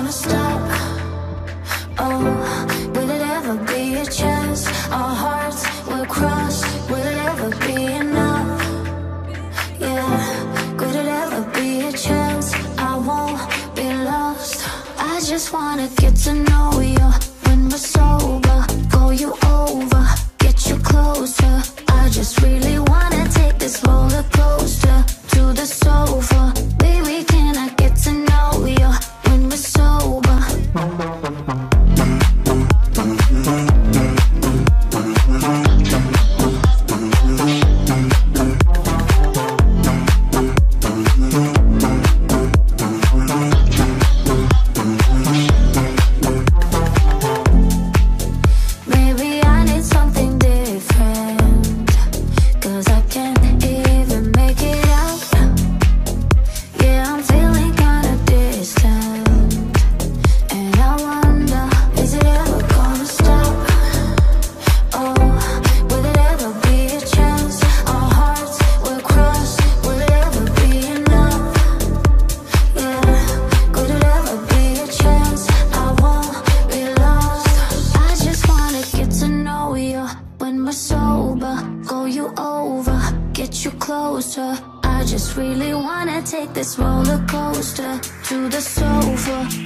gonna stop? Oh, will it ever be a chance? Our hearts will cross. Will it ever be enough? Yeah, could it ever be a chance? I won't be lost. I just wanna get to know you when we're sober. Call you over, get you closer. I just really wanna take this roller coaster to the sofa. Baby, can I get to know you when we're sober? I just really wanna take this roller coaster to the sofa.